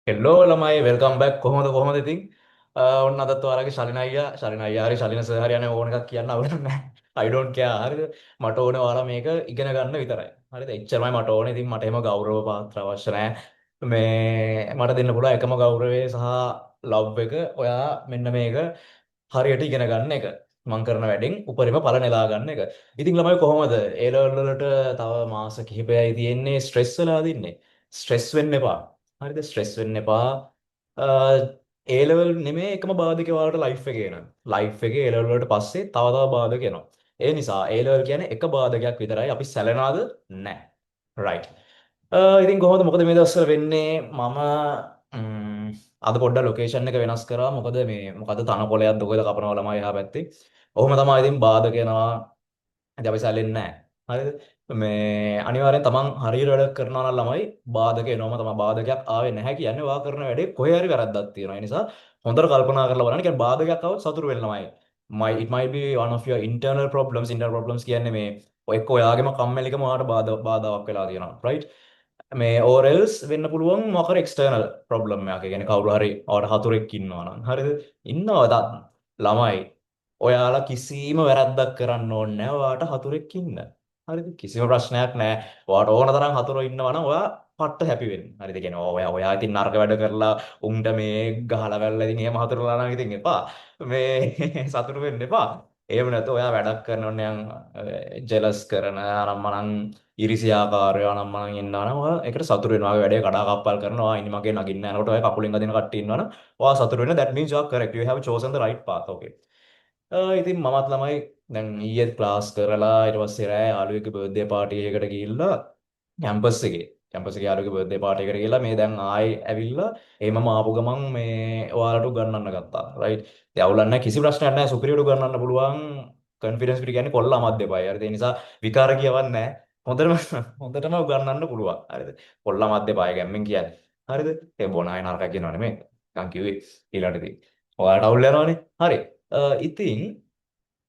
හෙල්ලෝ ළමයි welcome back කොහොමද ඉතින් ඔන්න අදත් ඔයාලගේ ශලින අයියා හරි ශලින සර් හරි අනේ ඕන එකක් කියන්න අවුලක් නැහැ I don't care හරිද මට ඕනේ ඔයාලා මේක ඉගෙන ගන්න විතරයි හරිද එච්චරමයි මට ඕනේ ඉතින් මට එහෙම ගෞරව පාත්‍ර අවශ්‍ය නැහැ මේ මට දෙන්න පුළුවන් එකම ගෞරවය සහ ලව් එක ඔයා මෙන්න මේක හරියට ඉගෙන ගන්න එක මං කරන වැඩෙන් උපරිම ඵල නෙලා ගන්න එක ඉතින් ළමයි කොහොමද ඒ ලෙවල් වලට තව මාස කිහිපයයි තියෙන්නේ ස්ට්‍රෙස් වෙලා දින්නේ ස්ට්‍රෙස් වෙන්න එපා හරිද ස්ට්‍රෙස් වෙන්න එපා ඒ ලෙවල් නෙමෙයි එකම බාධක ඔයාලට ලයිෆ් එකේ එන ලයිෆ් එකේ ඒ ලෙවල් වලට පස්සේ තව තව බාධක එනවා ඒ නිසා ඒ ලෙවල් කියන්නේ එක බාධකයක් විතරයි අපි සැලෙනවද නැහැ රයිට් ඉතින් කොහොමද මොකද මේ දවස්වල වෙන්නේ අද පොඩ්ඩක් ලොකේෂන් එක වෙනස් කරා මොකද මේ මොකද තනකොළයක්ද කොහෙද කපනවා ළමයි එහා පැත්තේ ඔහොම තමයි ඉතින් බාධක එනවා ඉතින් අපි සැලෙන්නේ නැහැ හරිද මේ අනිවාර්යෙන් තමන් හරියට වැඩ කරනවා නම් ළමයි බාධක එනවම තමයි බාධකයක් ආවේ නැහැ කියන්නේ ඔයා කරන වැඩේ කොහේ හරි වැරද්දක් තියෙනවා ඒ නිසා හොඳට කල්පනා කරලා බලන්න කියන්නේ බාධකයක් આવොත් සතුටු වෙන්න ළමයි it might be one of your internal problems කියන්නේ මේ ඔය එක්ක ඔයාගේම කම්මැලිකම ඔයාලට බාධාවක් වෙලා තියෙනවා right මේ or else වෙන්න පුළුවන් මොකක් හරි external problem එකක්. ඒ කියන්නේ කවුරු හරි ඔයාලට හතුරෙක් ඉන්නවා නම්. හරිද? ඉන්නවද? ළමයි ඔයාලා කිසිම වැරද්දක් කරන්න ඕනේ නැහැ. ඔයාට හතුරෙක් ඉන්න. හරිද? කිසිම ප්‍රශ්නයක් නැහැ. ඔයාට ඕන තරම් හතුරෝ ඉන්නවා නම් ඔයා පට්ට හැපි වෙන්න. හරිද? ඒ කියන්නේ ඔයා ඉතින් නරක වැඩ කරලා උන්ට මේ ගහලා වැල්ලා ඉතින් එහෙම හතුරලා නම් ඉතින් එපා. මේ සතුටු වෙන්න එපා. එහෙම නැත්නම් ඔයා වැඩක් කරනවනම් ජෙලස් කරන අනම්මනම් ඉරිසියාකාරයෝ අනම්මනම් ඉන්නවනම් ඔයා ඒකට සතුටු වෙනවා. ඔය වැඩේ කඩාකප්පල් කරනවා. ඉනි මගේ නගින්න යනකොට ඔය කකුලෙන් අදින කට්ටිය ඉන්නවනම් ඔයා සතුටු වෙන්න that means you are correct. You have chosen the right path. Okay. ඉතින් මමත් ළමයි දැන් ඊයේත් ක්ලාස් කරලා ඊට පස්සේ රෑ යාළුවෙක්ගේ බර්ත්ඩේ පාර්ටි එකකට ගිහිල්ලා කැම්පස් එකේ යාළුවෙක්ගේ බර්ත්ඩේ පාර්ටි එකට ගිහිල්ලා මේ දැන් ආයේ ඇවිල්ලා එහෙමම ආපු ගමන් මේ ඔයාලට උගන්වන්න ගත්තා රයිට් ඉතින් අවුලක් නැහැ කිසි ප්‍රශ්නයක් නැහැ සුපිරියට උගන්වන්න පුළුවන් කොන්ෆිඩන්ස් පිට කියන්නේ කොල්ල අමත් දෙපයි හරිද ඒ නිසා විකාර කියවන්නේ නැහැ හොඳටම හොඳටම උගන්වන්න පුළුවන් හරිද කොල්ල අමත් දෙපයි ගැම්මෙන් කියන්නේ හරිද ඒ බොන අය නරකයි කියනවා නෙමෙයි නිකන් කිව්වේ ඊළඟට ඉතින් ඔයාලට අවුල් යනවනේ හරි ඉතින්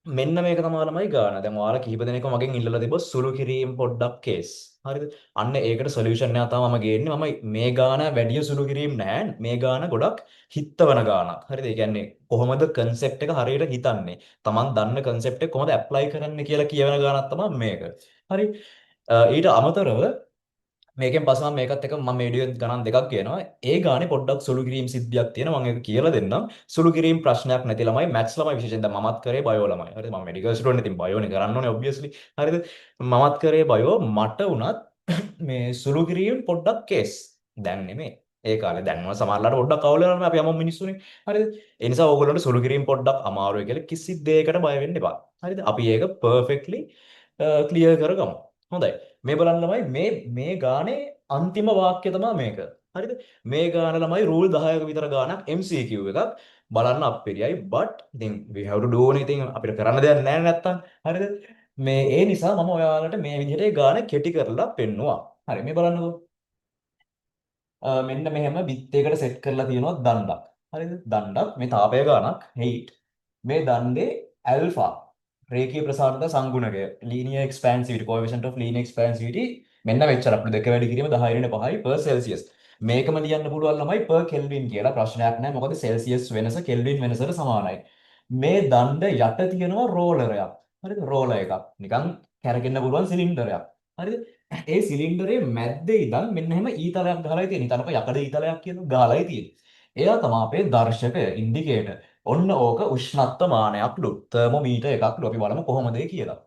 මෙන්න මේක තමයි ළමයි ගාන. දැන් ඔයාලා කිහිප දෙනෙක්ම මගෙන් ඉල්ලලා තිබ්බ සුළු කිරීම පොඩ්ඩක් කේස්. හරිද? අන්න ඒකට සොලියුෂන් එකක් තමයි මම ගේන්නේ. මම මේ ගාන වැඩි සුළු කිරීම නෑ. මේ ගාන ගොඩක් හිතවන ගානක්. හරිද? ඒ කියන්නේ කොහොමද concept එක හරියට හිතන්නේ? Taman දන්න concept එක කොහොමද apply කරන්නේ කියලා කියවන ගානක් තමයි මේක. හරි? ඊට අමතරව මේකෙන් පස්සේ මම මේකත් එක්ක මම වීඩියෝ ගණන් දෙකක් කියනවා. ඒ ගානේ පොඩ්ඩක් සුළු කිරීම සිද්ධියක් තියෙනවා. මම ඒක කියලා දෙන්නම්. සුළු කිරීම ප්‍රශ්නයක් නැති ළමයි මැත්ස් ළමයි විශේෂයෙන් දැන් මමත් කරේ බයෝ ළමයි. හරිද? මම මෙඩිකල් ස්ටුඩන්ට් ඉතින් බයෝනේ කරන්න ඕනේ ඔබ්වියස්ලි. හරිද? මමත් කරේ බයෝ මට උනත් මේ සුළු කිරීම පොඩ්ඩක් කේස්. දැන් නෙමෙයි. ඒ කාලේ දැන් වල සමහරලාට පොඩ්ඩක් අවුල් වෙනවා අපි යමු මිනිස්සුනේ. හරිද? ඒ නිසා ඕගොල්ලන්ට සුළු කිරීම පොඩ්ඩක් අමාරුයි කියලා කිසි දෙයකට බය වෙන්න එපා. හරිද? අපි ඒක perfectly ක්ලියර් කරගමු. හොඳයි. මේ බලන්න ළමයි මේ ගානේ අන්තිම වාක්‍ය තමයි මේක. හරිද? මේ ගාන ළමයි රූල් 10ක විතර ගානක් MCQ එකක් බලන්න අප්පෙරියයි but ඉතින් we have to do anything අපිට කරන්න දෙයක් නැහැ නැත්තම්. හරිද? මේ ඒ නිසා මම ඔයාලට මේ විදිහට ඒ ගාන කෙටි කරලා පෙන්නුවා. හරි මේ බලන්නකෝ. මෙන්න මෙහෙම බිත්තයකට සෙට් කරලා තියෙනවා දණ්ඩක්. හරිද? දණ්ඩක් මේ තාපය ගානක් 8. මේ දණ්ඩේ alpha රේඛීය ප්‍රසාරණතා සංගුණකය linear expansivity coefficient of linear expansivity මෙන්න මෙච්චර අපිට දෙක වැඩි කිරීම 10 per celsius මේකම ලියන්න පුළුවන් ළමයි per kelvin කියලා ප්‍රශ්නයක් නැහැ මොකද celsius වෙනස kelvin වෙනසට සමානයි මේ දණ්ඩ යට තියෙනවා රෝලරයක් හරිද රෝලර් එකක් නිකන් කැරකෙන්න පුළුවන් සිලින්ඩරයක් හරිද ඒ සිලින්ඩරේ මැද්දේ ඉඳන් මෙන්න එහෙම ඊතලයක් ගහලා තියෙන හිතන්නකෝ යකඩ ඊතලයක් කියන ගහලා තියෙන්නේ එයා තමයි අපේ දර්ශකය ඉන්ඩිකේටර් ඔන්න ඕක උෂ්ණත්ව මානයක්ලු තර්මෝමීටර් එකක්ලු අපි බලමු කොහොමද ඒ කියලා.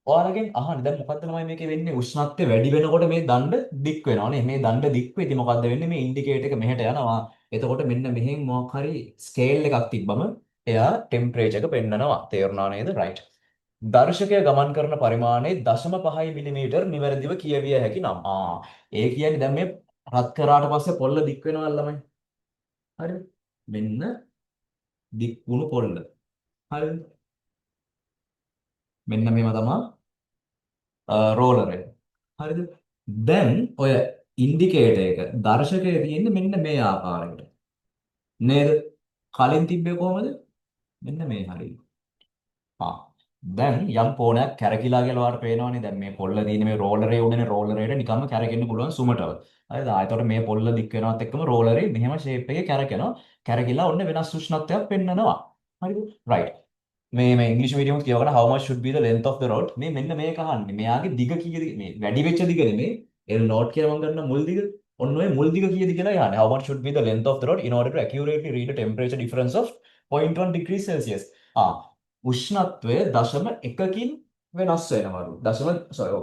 ඔයාලගෙන් අහන්න දැන් මොකද්ද ළමයි මේකේ වෙන්නේ උෂ්ණත්වය වැඩි වෙනකොට මේ දණ්ඩ දික් වෙනවානේ මේ දණ්ඩ දික් වෙද්දි මොකද්ද වෙන්නේ මේ ඉන්ඩිකේටර් එක මෙහෙට යනවා එතකොට මෙන්න මෙහෙන් මොකක් හරි ස්කේල් එකක් තිබ්බම එයා ටෙම්පරේචර් එක පෙන්නනවා තේරුණා නේද රයිට් දර්ශකය ගමන් කරන පරිමාණය 0.5 මිලිමීටර් නිවැරදිව කියවිය හැකි නම් ඒ කියන්නේ දැන් මේ රත් කරාට පස්සේ පොල්ල දික් වෙනවා ළමයි හරිද මෙන්න දික් වුණු පොල්ල හරිද මෙන්න මේව තමයි රෝලර් එක. හරිද? දැන් ඔය ඉන්ඩිකේටර් එක දර්ශකය තියෙන්නේ මෙන්න මේ ආකාරයට. නේද? කලින් තිබ්බේ කොහමද? මෙන්න මේ හරිය. ආ. දැන් යම් කෝණයක් කැරකිලා කියලා වාට පේනවනේ. දැන් මේ පොල්ල තියෙන මේ රෝලරේ උඩනේ රෝලරේට නිකම්ම කැරකෙන්න පුළුවන් සුමටව. හරිද? ආයතකොට මේ පොල්ල දික් වෙනවත් එක්කම රෝලරේ මෙහෙම ෂේප් එකේ කැරකෙනවා. කැරකිලා ඔන්න වෙනස් උෂ්ණත්වයක් පෙන්නනවා. හරිද? right. මේ ඉංග්‍රීසි medium කියවගෙන how much should be the length of the rod මේ මෙන්න මේක අහන්නේ. මෙයාගේ දිග කීයද මේ වැඩි වෙච්ච දිග නෙමෙයි. L not කියලා මම ගන්න මුල් දිග. ඔන්න ඔය මුල් දිග කීයද කියලා යහන්නේ. how much should be the length of the rod in order to accurately read the temperature difference of 0.1 degrees Celsius. උෂ්ණත්වය දශම එකකින් වෙනස් වෙනවලු.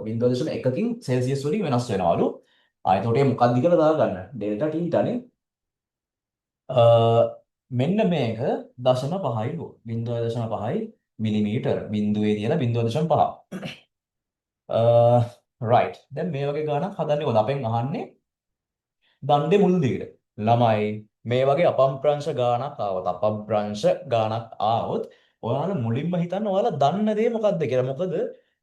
බිංදුව දශම එකකින් සෙල්සියස් වලින් වෙනස් වෙනවලු. එතකොට මේ මොකක්ද කියලා දාගන්න. ඩෙල්ටා ටීටානේ. අ, මෙන්න මේක දශම පහයිලු. බිංදුව දශම පහයි මිලිමීටර. බිංදුවේ තියලා බිංදුව දශම පහ. රයිට්. දැන් මේ වගේ ගාණක් හදන්නේ කොහොමද? අපෙන් අහන්නේ දණ්ඩේ මුල් දිගට. ළමයි මේ වගේ අපම්ප්‍රංශ ගාණක් ආවොත් අපම්ප්‍රංශ ගාණක් ආවොත් ඔයාලා මුලින්ම හිතන්න ඔයාලා දන්න දේ මොකද්ද කියලා. මොකද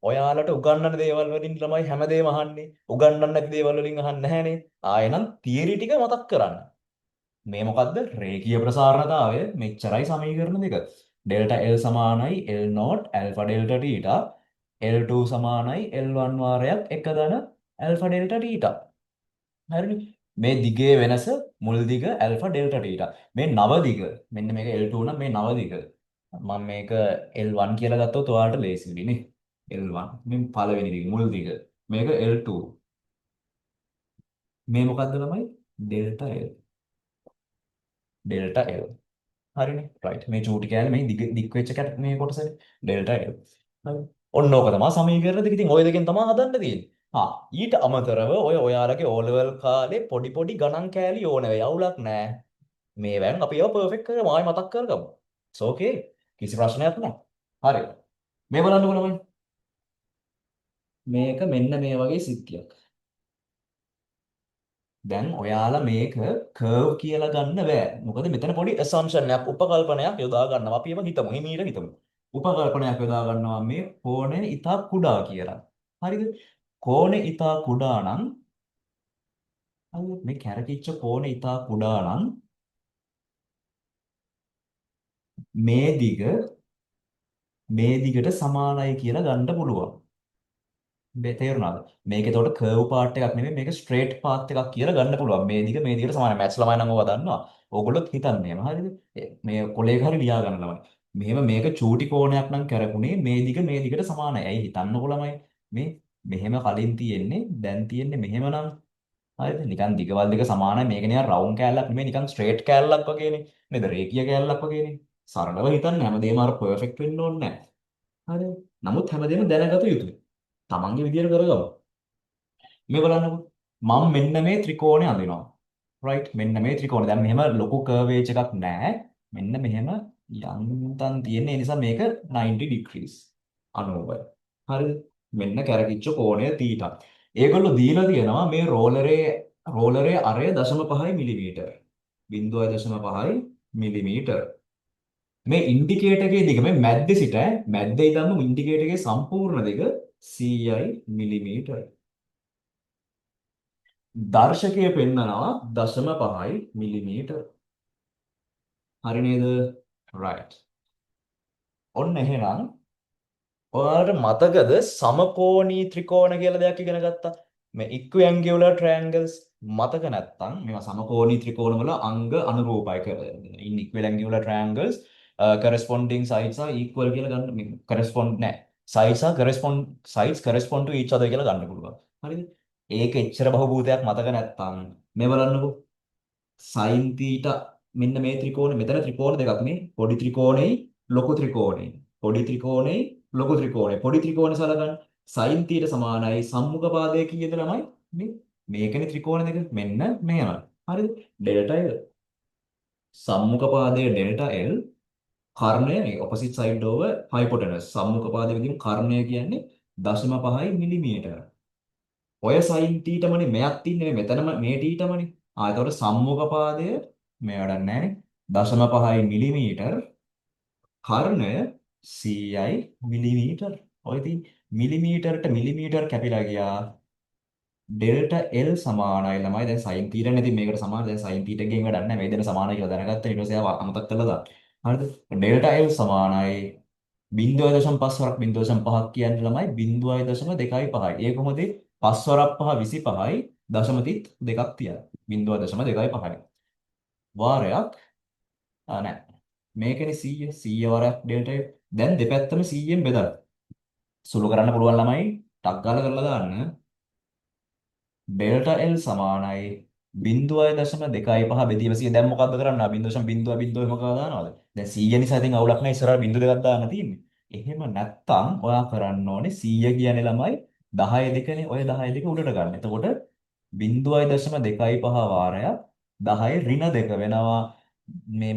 ඔයාලට උගන්වන දේවල් වලින් ළමයි හැමදේම අහන්නේ. උගන්වන්න නැති දේවල් වලින් අහන්නේ නැහනේ. ආයෙනම් තියරි ටික මතක් කරන්න. මේ මොකද්ද? රේඛීය ප්‍රසාරණතාවය මෙච්චරයි සමීකරණ දෙක. ඩෙල්ටා L සමානයි L note alpha delta theta. L2 සමානයි L1 වාරයක් එක ධන ඇල්ෆා ඩෙල්ටා තීටා. හරිනේ. මේ දිගේ වෙනස මුල් දිග ඇල්ෆා ඩෙල්ටා තීටා. මේ නව දිග මෙන්න මේක L2 නම් මේ නව දිග. මම මේක L1 කියලා ගත්තොත් ඔයාලට ලේසියි නේ. L1 මේ පළවෙනි දිග මුල් දිග. මේක L2. මේ මොකද්ද ළමයි? Delta L. Delta L. හරිනේ. රයිට්. මේ චූටි කෑල්ල මේ දික් වෙච්ච කැට මේ කොටසනේ ඩෙල්ටා L. හරි. ඔන්න ඕක තමයි සමීකරණ දෙක. ඉතින් ওই දෙකෙන් තමයි හදන්න තියෙන්නේ. ඊට අමතරව ඔයාලගේ O level කාලේ පොඩි පොඩි ගණන් කෑලි ඕන වෙයි. අවුලක් නැහැ. මේවෙන් අපි ඒවා පර්ෆෙක්ට් කරගමු. ආයෙ මතක් කරගමු. ඕකේ. කිසි ප්‍රශ්නයක් නැහැ. හරි. මේ බලන්නකො ළමයි. මේක මෙන්න මේ වගේ සිද්ධියක්. දැන් ඔයාලා මේක කර්ව් කියලා ගන්න බෑ. මොකද මෙතන පොඩි assumption එකක් උපකල්පනයක් යොදා ගන්නවා. අපි ඒව හිතමු. හිමීට හිතමු. උපකල්පනයක් යොදා ගන්නවා මේ කෝණය ඉතා කුඩා කියලා. හරිද? කෝණය ඉතා කුඩා නම් මේ කැරකිච්ච කෝණය ඉතා කුඩා නම් මේ දිග මේ දිගට සමානයි කියලා ගන්න පුළුවන්. තේරුණාද? මේක එතකොට කර්ව් පාර්ට් එකක් නෙමෙයි මේක ස්ට්‍රේට් පාත් එකක් කියලා ගන්න පුළුවන්. මේ දිග මේ දිගට සමානයි. මැත්ස් ළමයි නම් ඕවා දන්නවා. ඕගොල්ලොත් හිතන්නේ එහෙම හරියද? මේ කොලේක හරි ලියා ගන්න ළමයි. මෙහෙම මේක චූටි කෝණයක් නම් කරකුනේ මේ දිග මේ දිගට සමානයි. ඇයි හිතන්නකො ළමයි? මේ මෙහෙම කලින් තියෙන්නේ දැන් තියෙන්නේ මෙහෙම නම් හරිද? නිකන් දිගවල් දෙක සමානයි. මේක නිකන් රවුන්ඩ් කෑල්ලක් නෙමෙයි නිකන් ස්ට්‍රේට් කෑල්ලක් වගේනේ. නේද? රේඛීය කෑල්ලක් වගේනේ. සරලව හිතන්න හැමදේම අර පර්ෆෙක්ට් වෙන්න ඕනේ නැහැ. හරිද? නමුත් හැමදේම දැනගත යුතුයි. තමන්ගේ විදියට කරගමු. මේ බලන්නකො. මම මෙන්න මේ ත්‍රිකෝණය අඳිනවා. right මෙන්න මේ ත්‍රිකෝණය. දැන් මෙහෙම ලොකු කර්වේජ් එකක් නැහැ. මෙන්න මෙහෙම යන්තම් තියෙන නිසා මේක 90 degrees 90යි. හරිද? මෙන්න කැරකිච්ච කෝණය θ. ඒගොල්ලෝ දීලා තියෙනවා මේ රෝලරේ අරය 0.5 මිලිමීටර. 0.5 මිලිමීටර. මේ ඉන්ඩිකේටර් එකේ දිග මේ මැද්දේ සිට මැද්දේ ඉඳන්ම ඉන්ඩිකේටර් එකේ සම්පූර්ණ දිග 100යි මිලිමීටර. දර්ශකය පෙන්නනවා 0.5 මිලිමීටර. හරි නේද? right. ඔන්න එහෙනම් ඔයාලට මතකද සමකෝණී ත්‍රිකෝණ කියලා දෙයක් ඉගෙන ගත්තා? මේ equiangular triangles මතක නැත්තම් මේවා සමකෝණී ත්‍රිකෝණ වල අංග අනුරූපයි කියලා. in equiangular triangles corresponding sides are equal කියලා ගන්න මේ correspond නෑ. sides correspond to each other කියලා ගන්න පුළුවන්. හරිද? ඒක එච්චර බහුභූතයක් මතක නැත්තම් මේ බලන්නකෝ. sin theta මෙන්න මේ ත්‍රිකෝණය මෙතන ත්‍රිකෝණ දෙකක් නේ. පොඩි ත්‍රිකෝණෙයි ලොකු ත්‍රිකෝණෙයි. පොඩි ත්‍රිකෝණෙයි ලොකු ත්‍රිකෝණෙයි. පොඩි ත්‍රිකෝණය සලකන්න sin theta සමානයි සම්මුඛ පාදයේ කීයද ළමයි? මේ මේකනේ ත්‍රිකෝණ දෙක. මෙන්න මෙහෙම. හරිද? Delta L. සම්මුඛ පාදයේ ඩෙල්ටා L කර්ණය මේ opposite side over hypotenuse සම්මුඛ පාදයේ විදිහින් කර්ණය කියන්නේ 0.5 මිලිමීටර. ඔය sin තීටමනේ මෙයක් තින්නේ මෙතනම මේ තීටමනේ. එතකොට සම්මුඛ පාදය මේ වැඩක් නැහැ නේ. 0.5 මිලිමීටර කර්ණය 100යි මිලිමීටර. ඔය ඉතින් මිලිමීටරට මිලිමීටර කැපිලා ගියා. ඩෙල්ටා L සමානයි ළමයි. දැන් sin තීටනේ ඉතින් මේකට සමාන. දැන් sin තීටගෙන් වැඩක් නැහැ. මේ දෙන්න සමානයි කියලා දැනගත්තා. ඊට පස්සේ ආව අමතක කළා දාන්න. හරිද? ඩෙල්ටා L සමානයි 0.5 වරක් 0.5ක් කියන්නේ ළමයි 0.25යි. ඒ කොහොමද 5 වරක් 5 25යි දශමතිත් දෙකක් තියලා 0.25යි. වාරයක් නෑ. මේකනේ 100 100 වරක් ඩෙල්ටා L. දැන් දෙපැත්තම 100ෙන් බෙදලා සුළු කරන්න පුළුවන් ළමයි ටක් ගාලා කරලා දාන්න. ඩෙල්ටා L සමානයි 0.25 බෙදීම 100. දැන් මොකද්ද කරන්න? 0.00 මොකද දානවද? දැන් 100 නිසා ඉතින් අවුලක් නැහැ ඉස්සරහ 0.2ක් දාන්න තියෙන්නේ. එහෙම නැත්තම් ඔයා කරන්න ඕනේ 100 කියන්නේ ළමයි 10 දෙකනේ. ඔය 10 දෙක උඩට ගන්න. එතකොට 0.25 වාරයක් 10 ඍණ 2 වෙනවා.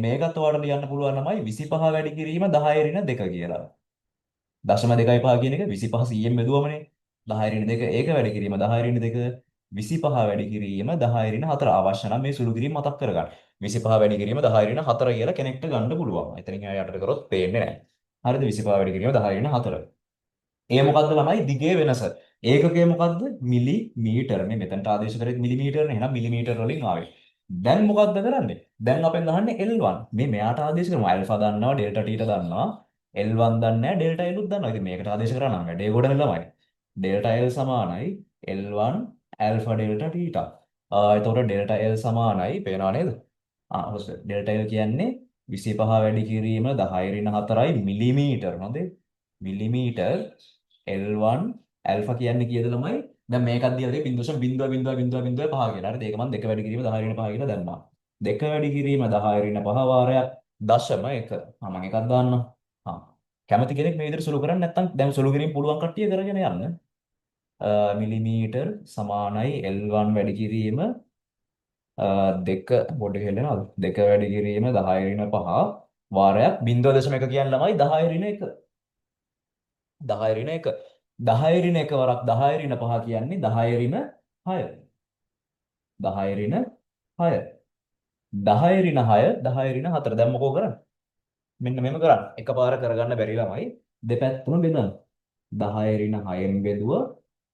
මේකත් ඔයාලට ලියන්න පුළුවන් ළමයි 25 වැඩි කිරීම 10 ඍණ 2 කියලා. 0.25 කියන එක 25 100ෙන් බෙදුවමනේ. 10 ඍණ 2 ඒක වැඩි කිරීම 10 ඍණ 2 25 වැඩි කිරීම 10 ඍණ 4 අවශ්‍ය නම් මේ සුළු කිරීම මතක් කරගන්න. 25 වැඩි කිරීම 10 ඍණ 4 කියලා කෙනෙක්ට ගන්න පුළුවන්. එතනින් යටට කරොත් පේන්නේ නැහැ. හරිද? 25 වැඩි කිරීම 10 ඍණ 4. ඒ මොකද්ද ළමයි දිගේ වෙනස. ඒකකය මොකද්ද? මිලිමීටර. මේ මෙතනට ආදේශ කරේ මිලිමීටරනේ. එහෙනම් මිලිමීටර වලින් ආවේ. දැන් මොකද්ද කරන්නේ? දැන් අපෙන් අහන්නේ L1. මේ මෙයාට ආදේශ කරමු. ඇල්ෆා දන්නවා, ඩෙල්ටා ටීට දන්නවා. L1 දන්නේ නැහැ, ඩෙල්ටා L උත් දන්නවා. ඉතින් මේකට ආදේශ කරා නම් වැඩේ ගොඩනේ ළමයි. ඩෙල්ටා L සමානයි L1 ඇල්ෆා ඩෙල්ටා ටීටා. එතකොට ඩෙල්ටා L සමානයි පේනවා නේද? හොස්ට ඩෙල්ටා L කියන්නේ 25 වැඩි කිරීම 10 ඍණ 4යි මිලිමීටර නේද? මිලිමීටර L1 ඇල්ෆා කියන්නේ කීයද ළමයි? දැන් මේකක් දීලා තියෙන්නේ 0.000005 කියලා. හරිද? ඒක මම 2 වැඩි කිරීම 10 ඍණ 5 කියලා දැම්මා. 2 වැඩි කිරීම 10 ඍණ 5 වාරයක් 0.1. මම එකක් දාන්නම්. හා. කැමති කෙනෙක් මේ විදිහට සුළු කරන්නේ නැත්නම් දැන් සුළු කිරීම පුළුවන් කට්ටිය කරගෙන යන්න. මිලිමීටර් සමානයි L1 වැඩි කිරීම දෙක පොඩ්ඩක් හෙල්ලෙනවද? 2 වැඩි කිරීම 10 ඍණ 5 වාරයක් 0.1 කියන්නේ ළමයි 10 ඍණ 1. 10 ඍණ 1. 10 ඍණ 1 වරක් 10 ඍණ 5 කියන්නේ 10 ඍණ 6. 10 ඍණ 6. 10 ඍණ 6 10 ඍණ 4. දැන් මොකෝ කරන්නේ? මෙන්න මෙහෙම කරන්න. එකපාර කරගන්න බැරි ළමයි දෙපැත්තම බෙදන්න. 10 ඍණ 6න් බෙදුවා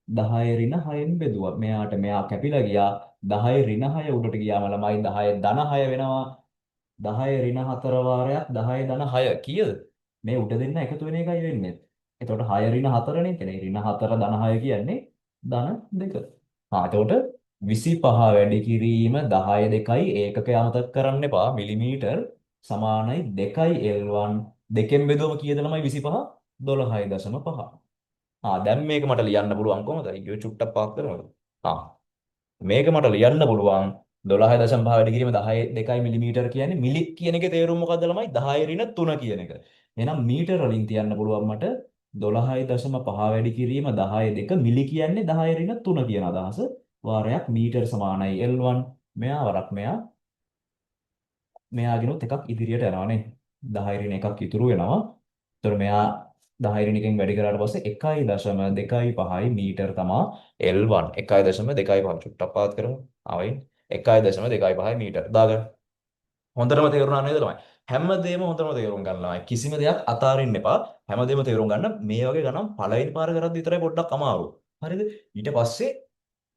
10 ඍණ 6න් බෙදුවා. මෙයා කැපිලා ගියා. 10 ඍණ 6 උඩට ගියාම ළමයි 10 ධන 6 වෙනවා. 10 ඍණ 4 වාරයක් 10 ධන 6 කීයද? මේ උඩ දෙන්න එකතු වෙන එකයි වෙන්නේ. එතකොට 6 ඍණ 4නේ. එතන ඍණ 4 ධන 6 කියන්නේ ධන 2. එතකොට 25 වැඩි කිරීම 10 2යි ඒකකය අමතක කරන්න එපා. මිලිමීටර් සමානයි 2යි L1 දෙකෙන් බෙදුවම කීයද ළමයි 25? 12.5. දැන් මේක මට ලියන්න පුළුවන් කොහොමද? අයියෝ චුට්ටක් පාස් කරනවද? ආ මේක මට ලියන්න පුළුවන් 12.5 වැඩි කිරීම 10 2 මිලිමීටර කියන්නේ මිලි කියන එකේ තේරුම මොකද්ද ළමයි 10 ඍණ 3 කියන එක. එහෙනම් මීටර වලින් තියන්න පුළුවන් මට 12.5 වැඩි කිරීම 10 2 මිලි කියන්නේ 10 ඍණ 3 කියන අදහස. වාරයක් මීටර සමානයි L1 මෙයා වරක් මෙයාගෙනුත් එකක් ඉදිරියට යනවා නේ. 10 ඍණ එකක් ඉතුරු වෙනවා. ඒතර මෙයා 10 ඍණ එකෙන් වැඩි කරාට පස්සේ 1.25යි මීටර තමා L1 1.25 චුට්ටක් පාත් කරමු. ආවයි 1.25යි මීටර. දාගන්න. හොඳටම තේරුණා නේද ළමයි? හැමදේම හොඳටම තේරුම් ගන්න ළමයි. කිසිම දෙයක් අතාරින්න එපා. හැමදේම තේරුම් ගන්න. මේ වගේ ගණන් පළවෙනි පාර කරද්දි විතරයි පොඩ්ඩක් අමාරු. හරිද? ඊට පස්සේ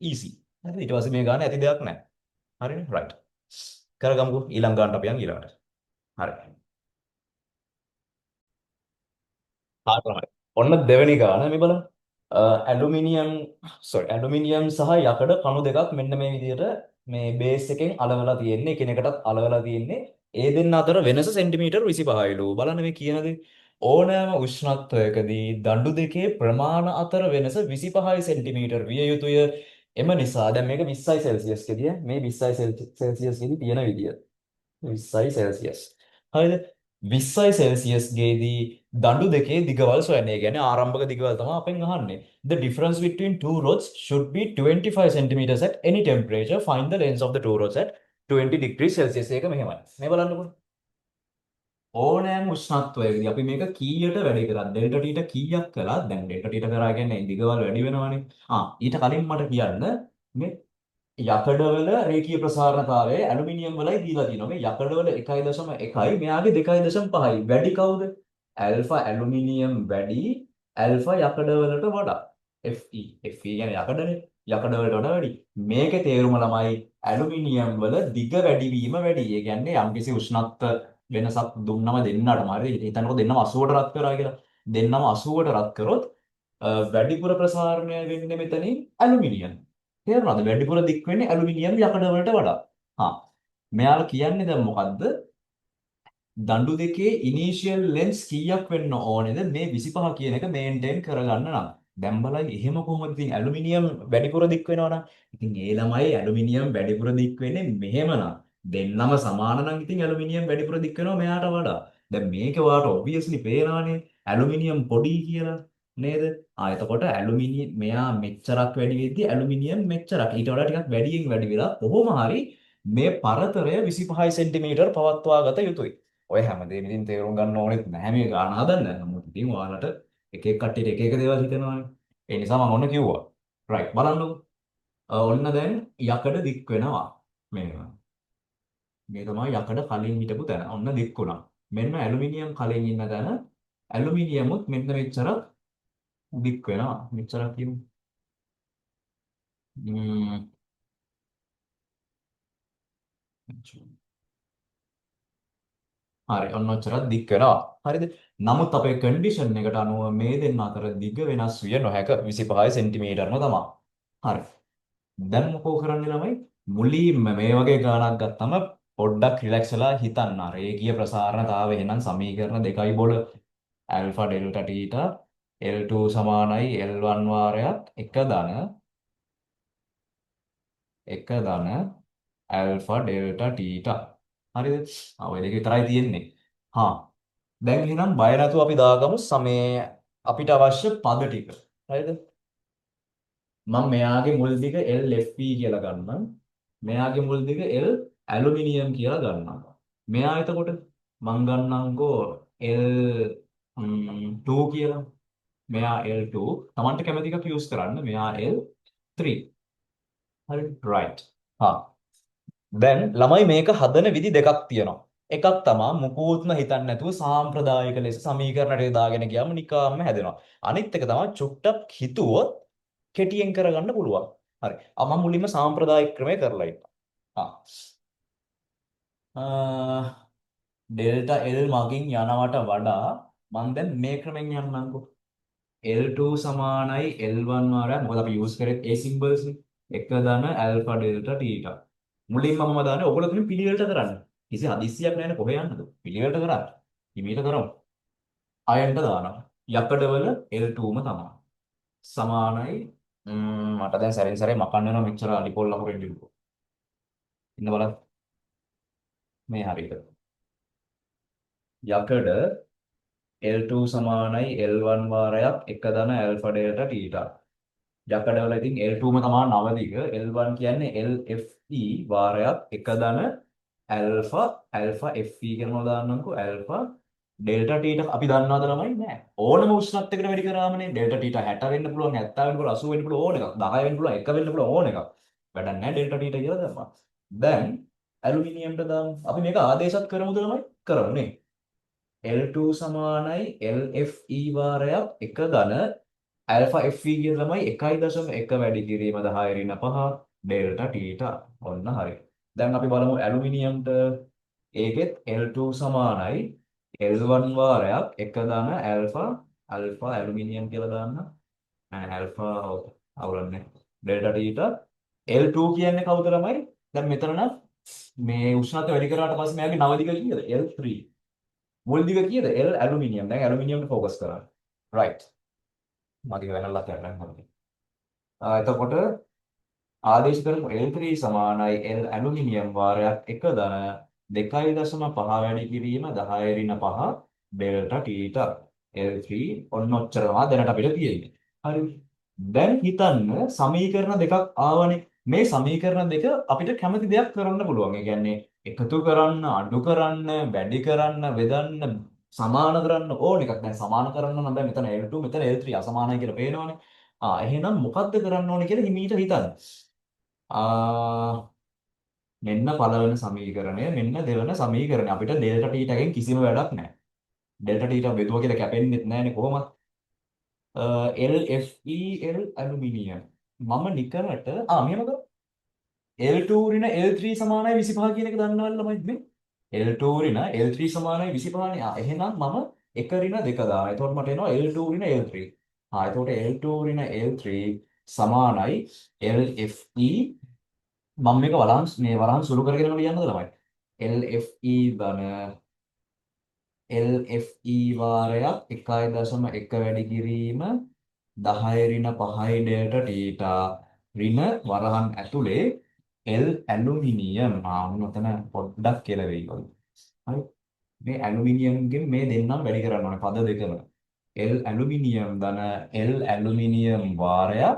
easy. හරිද? ඊට පස්සේ මේ ගාන ඇති දෙයක් නැහැ. හරිනේ? right. කරගමුකෝ ඊළඟ ගානට අපි යන් ඊළඟට. හරි. හරි. ඔන්න දෙවෙනි ගාන මේ බලන්න. ඇලුමිනියම් ඇලුමිනියම් සහ යකඩ කණු දෙකක් මෙන්න මේ විදිහට මේ බේස් එකෙන් අලවලා තියෙන්නේ එකිනෙකටත් අලවලා තියෙන්නේ ඒ දෙන්න අතර වෙනස සෙන්ටිමීටර් 25ලු බලන්න මේ කියන දේ ඕනෑම උෂ්ණත්වයකදී දඬු දෙකේ ප්‍රමාණ අතර වෙනස 25 සෙන්ටිමීටර් විය යුතුය එම නිසා දැන් මේක 20යි සෙල්සියස් කෙදිය මේ 20යි සෙල්සියස් කෙදි තියෙන විදිය 20යි සෙල්සියස් හරිද 20යි සෙල්සියස් ගේදී දඬු දෙකේ දිගවල් සොයන්නේ. ඒ කියන්නේ ආරම්භක දිගවල් තමයි අපෙන් අහන්නේ. The difference between two rods should be 25 centimeters at any temperature. Find the length of the two rods at 20 degrees Celsius. ඒක මෙහෙමයි. මේ බලන්නකෝ. ඕනෑම උෂ්ණත්වයකදී අපි මේක කීයට වැඩි කරත් ඩෙල්ටා ටීට කීයක් කළත් දැන් ඩෙල්ටා ටීට කරා කියන්නේ දිගවල් වැඩි වෙනවනේ. ඊට කලින් මට කියන්න මේ යකඩවල රේඛීය ප්‍රසාරණතාවය ඇලුමිනියම් වලයි දීලා තියෙනවා. මේ යකඩවල 1.1යි මෙයාගේ 2.5යි. වැඩි කවුද? ඇල්ෆා ඇලුමිනියම් වැඩි ඇල්ෆා යකඩවලට වඩා. Fe කියන්නේ යකඩනේ. යකඩවලට වඩා වැඩි. මේකේ තේරුම ළමයි ඇලුමිනියම් වල දිග වැඩි වීම වැඩි. ඒ කියන්නේ යම්කිසි උෂ්ණත්ව වෙනසක් දුන්නම දෙන්නටම හරි හිතන්නකො දෙන්නම 80ට රත් කරා කියලා. දෙන්නම 80ට රත් කරොත් වැඩිපුර ප්‍රසාරණය වෙන්නේ මෙතනින් ඇලුමිනියම්. තේරුණාද? වැඩිපුර දික් වෙන්නේ ඇලුමිනියම් යකඩ වලට වඩා. හා මෙයාලා කියන්නේ දැන් මොකද්ද? දඬු දෙකේ ඉනීෂියල් ලෙන්ස් කීයක් වෙන්න ඕනේද මේ 25 කියන එක මේන්ටේන් කරගන්න නම්. දැන් බලයි එහෙම කොහොමද ඉතින් ඇලුමිනියම් වැඩිපුර දික් වෙනවනම් ඉතින් ඒ ළමයි ඇලුමිනියම් වැඩිපුර දික් වෙන්නේ මෙහෙමනම් දෙන්නම සමාන නම් ඉතින් ඇලුමිනියම් වැඩිපුර දික් වෙනවා මෙයාට වඩා. දැන් මේක ඔයාලට ඔබ්වියස්ලි පේනවානේ ඇලුමිනියම් පොඩි කියලා නේද? එතකොට ඇලුමිනියම් මෙයා මෙච්චරක් වැඩි වෙද්දි ඇලුමිනියම් මෙච්චරක් ඊට වඩා ටිකක් වැඩියෙන් වැඩි වෙලා කොහොම හරි මේ පරතරය 25 සෙන්ටිමීටර් පවත්වා ගත යුතුයි. ඔය හැමදේම ඉතින් තේරුම් ගන්න ඕනෙත් නැහැ මේ ගාන හදන්න. නමුත් ඉතින් ඔයාලට එක එක කට්ටියට එක එක දේවල් හිතෙනවානේ. ඒ නිසා මම ඔන්න කිව්වා. රයිට් බලන්නකෝ. ඔන්න දැන් යකඩ දික් වෙනවා. මෙන්න. මේ තමයි යකඩ කලින් හිටපු තැන. ඔන්න දික් වුණා. මෙන්න ඇලුමිනියම් කලින් ඉන්න තැන. ඇලුමිනියමුත් මෙන්න මෙච්චරක් දික් වෙනවා. මෙච්චරක් කියමු. ම්ම්. හරි ඔන්න ඔච්චරක් දික් වෙනවා. හරිද? නමුත් අපේ කන්ඩිෂන් එකට අනුව මේ දෙන්න අතර දිග වෙනස් විය නොහැක 25 සෙන්ටිමීටරම තමයි. හරි. දැන් මොකෝ කරන්නේ ළමයි? මුලින්ම මේ වගේ ගාණක් ගත්තම පොඩ්ඩක් රිලැක්ස් වෙලා හිතන්න. රේඛීය ප්‍රසාරණතාවය එහෙනම් සමීකරණ දෙකයි බොල ඇල්ෆා ඩෙල්ටා ටීටා L2 සමානයි L1 වාරයක් 1 ධන ඇල්ෆා ඩෙල්ටා ටීටා. හරිද? ඔය දෙක විතරයි තියෙන්නේ. හා දැන් එහෙනම් බය නැතුව අපි දාගමු සමේ අපිට අවශ්‍ය පද ටික. හරිද? මම මෙයාගේ මුල් දිග LFP කියලා ගන්නම්. මෙයාගේ මුල් දිග L ඇලුමිනියම් කියලා ගන්නම්. මෙයා එතකොට මම ගන්නම්කෝ L2 කියලා. මෙයා L2. Tamanට කැමති එකක් යූස් කරන්න. මෙයා L3. හරි right. හා දැන් ළමයි මේක හදන විදි දෙකක් තියෙනවා. එකක් තමා මුකුත්ම හිතන්නේ නැතුව සාම්ප්‍රදායික ලෙස සමීකරණයට දාගෙන ගියාම නිකාම්ම හැදෙනවා. අනිත් එක තමයි චුට්ටක් හිතුවොත් කෙටියෙන් කරගන්න පුළුවන්. හරි. මම මුලින්ම සාම්ප්‍රදායික ක්‍රමය කරලා ඉන්නවා. ඩෙල්ටා L මගින් යනවට වඩා මම දැන් මේ ක්‍රමෙන් යන්නම්කෝ. L2 සමානයි L1 වාරයක්. මොකද අපි යූස් කරේ ඒ සිම්බල්ස් නේ. 1 ධන ඇල්ෆා ඩෙල්ටා ටීටා. මුලින්ම මම දාන්නේ ඔයගොල්ලෝ තුනේ පිළිවෙලට කරන්න. කිසි හදිස්සියක් නැහැ කොහෙ යන්නද? පිළිවෙලට කරන්න. හිමීට කරමු. අයන්ට දානවා. යකඩවල L2ම තමයි. සමානයි මට දැන් සැරෙන් සැරේ මකන්න වෙනවා මෙච්චර අඩිපොල් ලකුරෙන් දිනුවා. ඉන්න බලන්න. මේ හරියට. යකඩ L2 සමානයි L1 වාරයක් 1 ධන ඇල්ෆා ඩෙල්ටා ටීටා. යකඩවල ඉතින් L2ම තමයි නවදිග. L1 කියන්නේ LFE වාරයක් 1 ධන ඇල්ෆා FE කියනවා දාන්නම්කෝ ඇල්ෆා ඩෙල්ටා ටීටා අපි දන්නවද ළමයි නෑ ඕනම උෂ්ණත්වයකට වැඩි කරාමනේ ඩෙල්ටා ටීටා 60 වෙන්න පුළුවන් 70 වෙන්න පුළුවන් 80 වෙන්න පුළුවන් ඕන එකක් 10 වෙන්න පුළුවන් 1 වෙන්න පුළුවන් ඕන එකක් වැඩක් නෑ ඩෙල්ටා ටීටා කියලා දැම්මා දැන් ඇලුමිනියම්ට දාමු අපි මේක ආදේශත් කරමුද ළමයි කරමුනේ L2 සමානයි LFE වාරයක් 1 ධන ඇල්ෆා FE කියන ළමයි 1.1 වැඩි කිරීම 10 ඍණ 5 ඩෙල්ටා ටීටා ඔන්න හරි දැන් අපි බලමු ඇලුමිනියම්ට ඒකෙත් L2 සමානයි L1 වාරයක් 1 ධන ඇල්ෆා ඇලුමිනියම් කියලා දාන්න ඇල්ෆා අවුලන්නේ ඩෙල්ටා ටීටා L2 කියන්නේ කවුද ළමයි දැන් මෙතන නම් මේ උෂ්ණත්වය වැඩි කරාට පස්සේ මෙයාගේ නව දිග කීයද L3 මුල් දිග කීයද L ඇලුමිනියම් දැන් ඇලුමිනියම්ට ફોකස් කරන්න right මගේ වෙනල්ලා කරන්න හොඳයි එතකොට ආදේශ කරමු L3 සමානයි L ඇලුමිනියම් වාරයක් 1 ධන 2.5 වැඩි කිරීම 10 ඍණ 5 ඩෙල්ටා ටීටා L3 ඔන්න ඔච්චරම දැනට අපිට තියෙන්නේ. හරි. දැන් හිතන්න සමීකරණ දෙකක් ආවනේ. මේ සමීකරණ දෙක අපිට කැමති දෙයක් කරන්න පුළුවන්. ඒ කියන්නේ එකතු කරන්න, අඩු කරන්න, වැඩි කරන්න, බෙදන්න, සමාන කරන්න ඕන එකක්. දැන් සමාන කරන්න නම් දැන් මෙතන L2 මෙතන L3 අසමානයි කියලා පේනවනේ. එහෙනම් මොකද්ද කරන්න ඕනේ කියලා හිමීට හිතන්න. මෙන්න පළවෙනි සමීකරණය මෙන්න දෙවන සමීකරණය අපිට ඩෙල්ටා ටීටා එකෙන් කිසිම වැඩක් නැහැ. ඩෙල්ටා ටීටා බෙදුවා කියලා කැපෙන්නෙත් නැහැනේ කොහොමද? LFE L aluminium. මම නිකරට මෙහෙම කරමු. L2 ඍණ L3 සමානයි 25 කියන එක දන්නවද ළමයි මේ? L2 ඍණ L3 සමානයි 25 නේ. එහෙනම් මම එක ඍණ දෙක දානවා. එතකොට මට එනවා L2 ඍණ L3. එතකොට L2 ඍණ L3 සමානයි LFE. මම මේක වරහන් සුළු කරගෙන ලියන්නද ළමයි? LFE ධන LFE වාරයක් 1.1 වැඩි කිරීම 10 ඍණ 5යි ඩෙල්ටා තීටා ඍණ වරහන් ඇතුලේ L ඇලුමිනියම් ඔන්න පොඩ්ඩක් කියලා වෙයි වගේ. හරි. මේ ඇලුමිනියම්ගෙන් මේ දෙන්නම් වැඩි කරන්න ඕනේ පද දෙකම. L ඇලුමිනියම් ධන L ඇලුමිනියම් වාරයක්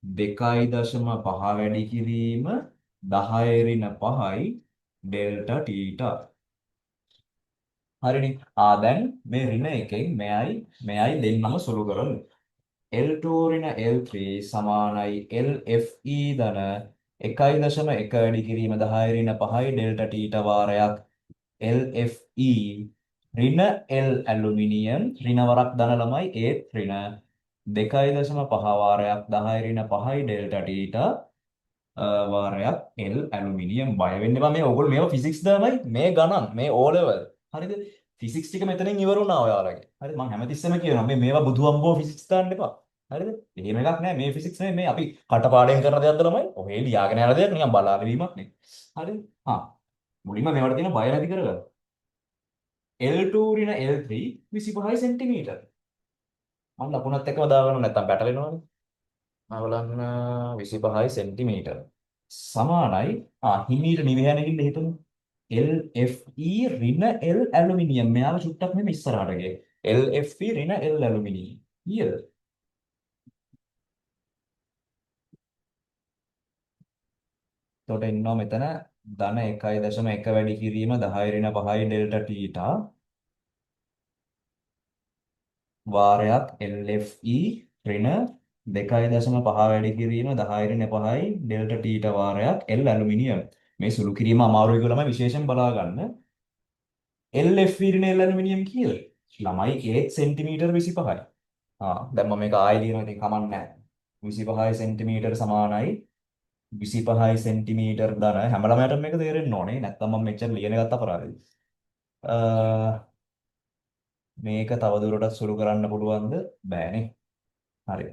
2.5 වැඩි කිරීම 10 ඍණ 5යි ඩෙල්ටා තීටා. හරිනේ. දැන් මේ ඍණ එකෙන් මෙයයි දෙන්නම සුළු කරමු. L2 ඍණ L3 සමානයි LFE ධන 1.1 වැඩි කිරීම 10 ඍණ 5යි ඩෙල්ටා තීටා වාරයක් LFE ඍණ L ඇලුමිනියම් ඍණ වරක් ධන ළමයි ඒත් ඍණ 2.5 වාරයක් 10 ඍණ 5යි ඩෙල්ටා තීටා වාරයක් L ඇලුමිනියම්. බය වෙන්න එපා. මේ ඕගොල්ලෝ මේවා ෆිසික්ස් දාමයි මේ ගණන් මේ O level. හරිද? ෆිසික්ස් ටික මෙතනින් ඉවර වුණා ඔයාලගේ. හරිද? මම හැමතිස්සෙම කියනවා මේවා බුදුහම්බෝ ෆිසික්ස් දාන්න එපා. හරිද? එහෙම එකක් නෑ. මේ ෆිසික්ස් නෙමෙයි මේ අපි කටපාඩම් කරන දෙයක්ද ළමයි. ඔහේ ලියාගෙන යන දෙයක් නිකන් බලාගෙන වීමක් නේ. හරිද? මුලින්ම මේවට තියෙන බය නැති කරගන්න. L2 ඍණ L3 25 සෙන්ටිමීටර. මම ලකුණත් එක්කම දාගන්න නැත්තම් පැටලෙනවනේ. බලන්න 25 සෙන්ටිමීටර සමානයි හිමීට නිවැරදිව හිතමු LFE ඍණ L ඇලුමිනියම්. මෙයාව චුට්ටක් මෙන්න ඉස්සරහට ගියේ. LFE ඍණ L ඇලුමිනියම්. කීයද? එතකොට ඉන්නවා මෙතන ධන 1.1 වැඩි කිරීම 10 ඍණ 5යි ඩෙල්ටා තීටා වාරයක් LFE ඍණ 2.5 වැඩි කිරීම 10 ඍණ 5යි ඩෙල්ටා තීටා වාරයක් L ඇලුමිනියම්. මේ සුළු කිරීම අමාරුයි කියලා ළමයි විශේෂයෙන් බලා ගන්න. LFE ඍණ L ඇලුමිනියම් කියලා. ළමයි 8 සෙන්ටිමීටර 25යි. දැන් මම මේක ආයෙ ලියනවා ඉතින් කමක් නැහැ. 25 සෙන්ටිමීටර සමානයි 25 සෙන්ටිමීටර ධන හැම ළමයටම මේක තේරෙන්න ඕනේ. නැත්නම් මම මෙච්චර ලියන එකත් අපරාධයි. මේක තව දුරටත් සුළු කරන්න පුළුවන්ද? බෑනේ. හරි.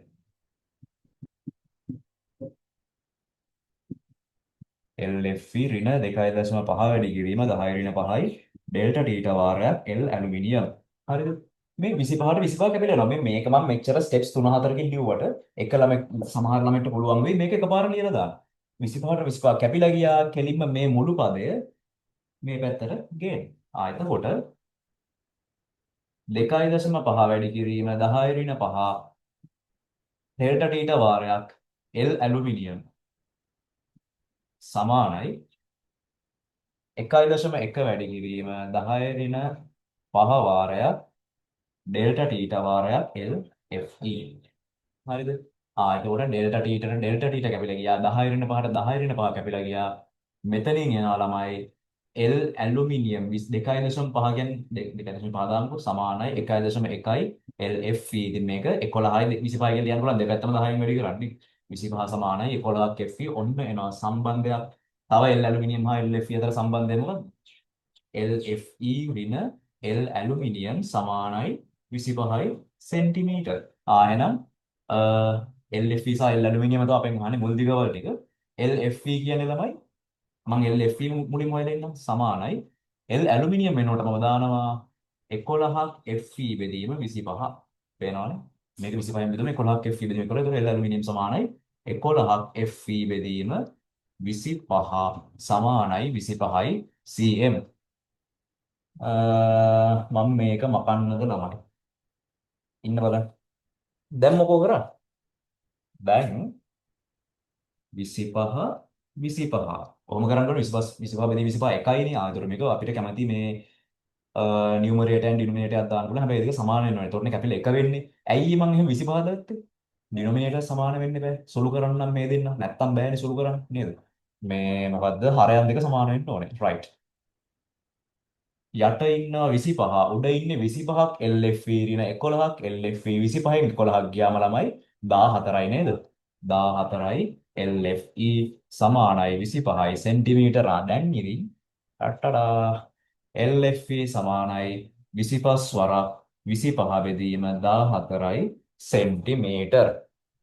LFE ඍණ 2.5 වැඩි කිරීම 10 ඍණ 5යි ඩෙල්ටා තීටා වාරයක් L ඇලුමිනියම්. හරිද? මේ 25ට 25 කැපිලා යනවා. මේක මම මෙච්චර ස්ටෙප්ස් 3-4කින් ලිව්වට එක ළමෙක් සමහර ළමයින්ට පුළුවන් වෙයි මේක එකපාරට ලියලා දාන්න. 25ට 25 කැපිලා ගියා කෙලින්ම මේ මුළු පදය මේ පැත්තට ගේන්න. එතකොට 2.5 වැඩි කිරීම 10 ඍණ 5 ඩෙල්ටා තීටා වාරයක් L ඇලුමිනියම් සමානයි 1.1 වැඩි කිරීම 10 ඍණ 5 වාරයක් ඩෙල්ටා තීටා වාරයක් L FE. හරිද? එතකොට ඩෙල්ටා තීටා කැපිලා ගියා 10 ඍණ 5ට 10 ඍණ 5 කැපිලා ගියා. මෙතනින් එනවා ළමයි L ඇලුමිනියම් 22.5 කියන්නේ 2.5 දාන්නකො සමානයි 1.1යි LFE. ඉතින් මේක 11යි 25 කියලා ලියන්න පුළුවන් දෙපැත්තම 10න් වැඩි කරන්නේ 25 සමානයි 11ක් FE. ඔන්න එනවා සම්බන්ධයක්. තව L ඇලුමිනියම් හා LFE අතර සම්බන්ධය මොකක්ද? LFE ඍණ L ඇලුමිනියම් සමානයි 25 සෙන්ටිමීටර. එහෙනම් LFE සහ L ඇලුමිනියම තමයි අපෙන් අහන්නේ මුල් දිගවල ටික. LFE කියන්නේ ළමයි මම LFE මුලින්ම හොයලා ඉන්නම් සමානයි L ඇලුමිනියම් වෙනකොට මම දානවා 11ක් FE බෙදීම 25. පේනවනේ මේක 25න් බෙදුම 11ක් FE බෙදීම 11. ඒතකොට L ඇලුමිනියම් සමානයි 11ක් FE බෙදීම 25 සමානයි 25යි cm. මම මේක මකන්නද ළමයි ඉන්න බලන්න. දැන් මොකෝ කරන්නේ? දැන් 25 25 කොහොම කරන්න ඕනේ 25 බෙදී 25 එකයිනේ. ඒතර මේක අපිට කැමති මේ නියුමරේටර් and ඩිනොමිනේටර් එකක් දාන්න පුළුවන්. හැබැයි ඒක සමාන වෙන්න ඕනේ. ඒතකොට කැපිලා එක වෙන්නේ. ඇයි මම එහෙම 25 දාත්තේ? ඩිනොමිනේටර් සමාන වෙන්න බෑ. සුළු කරන්න නම් මේ දෙන්න. නැත්තම් බෑනේ සුළු කරන්න නේද? මේ මොකද්ද? හරයන් දෙක සමාන වෙන්න ඕනේ. right. යට ඉන්නවා 25 උඩ ඉන්නේ 25ක් LFE ඍණ 11ක් LFE 25න් 11ක් ගියාම ළමයි 14යි නේද? 14යි LFE සමානයි 25යි සෙන්ටිමීටර. දැන් ඉතින් ටටඩා LFE සමානයි 25 වරක් 25 බෙදීම 14යි සෙන්ටිමීටර.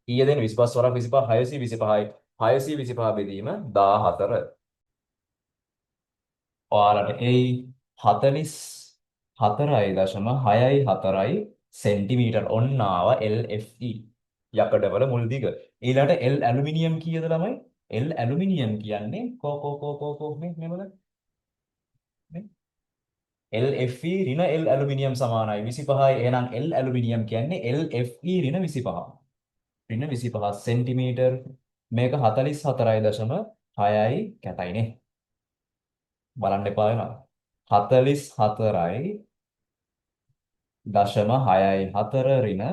ඊයේ දෙන 25 වරක් 25 625යි 625 බෙදීම 14. ඔයාලට එයි 44.6 සෙන්ටිමීටර. ඔන්න ආව LFE යකඩවල මුල් දිග. ඊළඟට L ඇලුමිනියම් කීයද ළමයි? L ඇලුමිනියම් කියන්නේ කෝ මේ බලන්න. LFE ඍණ L ඇලුමිනියම් සමානයි 25යි. එහෙනම් L ඇලුමිනියම් කියන්නේ LFE ඍණ 25. ඍණ 25 සෙන්ටිමීටර. මේක 44.6යි කැතයිනේ. බලන්න එපා වෙනවා. 44.6 ඍණ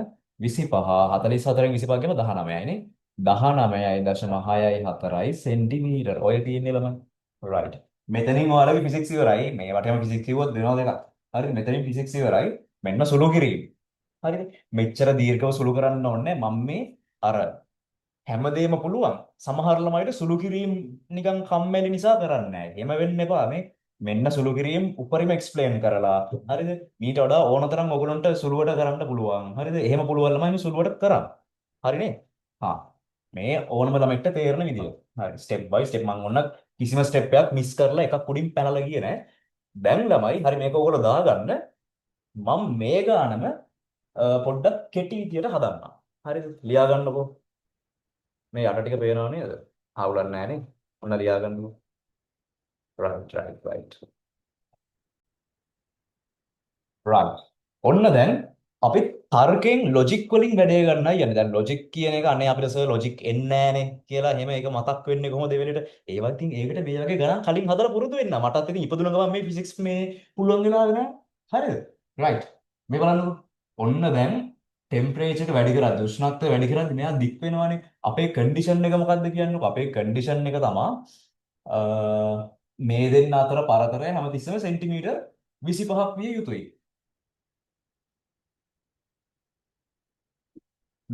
25. 44න් 25 ගියම 19යි නේ. 19.64යි සෙන්ටිමීටර. ඔය තියෙන්නේ ළමයි. right. මෙතනින් ඔයාලගේ ෆිසික්ස් ඉවරයි. මේ වටේම ෆිසික්ස් කිව්වොත් වෙනවා දෙකක්. හරිද? මෙතනින් ෆිසික්ස් ඉවරයි. මෙන්න සුළු කිරීම. හරිද? මෙච්චර දීර්ඝව සුළු කරන්න ඕනේ. මම මේ අර හැමදේම පුළුවන්. සමහර ළමයිට සුළු කිරීම නිකන් කම්මැලි නිසා කරන්නේ නැහැ. එහෙම වෙන්න එපා. මේ මෙන්න සුළු කිරීම උපරිම එක්ස්ප්ලেইন කරලා. හරිද? මීට වඩා ඕන තරම් ඔයගොල්ලන්ට සුළුවට කරන්න පුළුවන්. හරිද? එහෙම පුළුවන් ළමයි මේ සුළුවට කරා. හරිනේ? හා. මේ ඕනම ළමයිට තේරෙන විදිය. හරි. ස්ටෙප් බයි ස්ටෙප් මම ඔන්න කිසිම ස්ටෙප් එකක් මිස් කරලා එකක් උඩින් පැනලා ගියේ නෑ. දැන් ළමයි හරි මේක ඔයගොල්ලෝ දාගන්න. මම මේ ගානම පොඩ්ඩක් කෙටි විදියට හදන්නම්. හරිද? ලියා ගන්නකෝ. මේ යට ටික පේනව නේද? ආවුලක් නැහැ නේ. ඔන්න ලියා ගන්නකෝ. right. right. ඔන්න දැන් අපි තර්කයෙන් ලොජික් වලින් වැඩේ ගන්නයි යන්නේ. දැන් ලොජික් කියන එක අනේ අපිට සර් ලොජික් එන්නේ නැහනේ කියලා එහෙම ඒක මතක් වෙන්නේ කොහොමද වෙලෙට? ඒවත් ඉතින් ඒකට මේ වගේ ගණන් කලින් හදලා පුරුදු වෙන්න. මටත් ඉතින් ඉපදුන ගමන් මේ ෆිසික්ස් මේ පුළුවන් වෙලාද නෑ. හරිද? right. මේ බලන්නකෝ. ඔන්න දැන් ටෙම්පරේචර් එක වැඩි කරද්දී උෂ්ණත්වය වැඩි කරද්දී මෙයා දික් වෙනවානේ. අපේ කන්ඩිෂන් එක මොකක්ද කියන්නකෝ. අපේ කන්ඩිෂන් එක තමයි මේ දෙන්න අතර පරතරය හැමතිස්සෙම සෙන්ටිමීටර් 25ක් විය යුතුයි.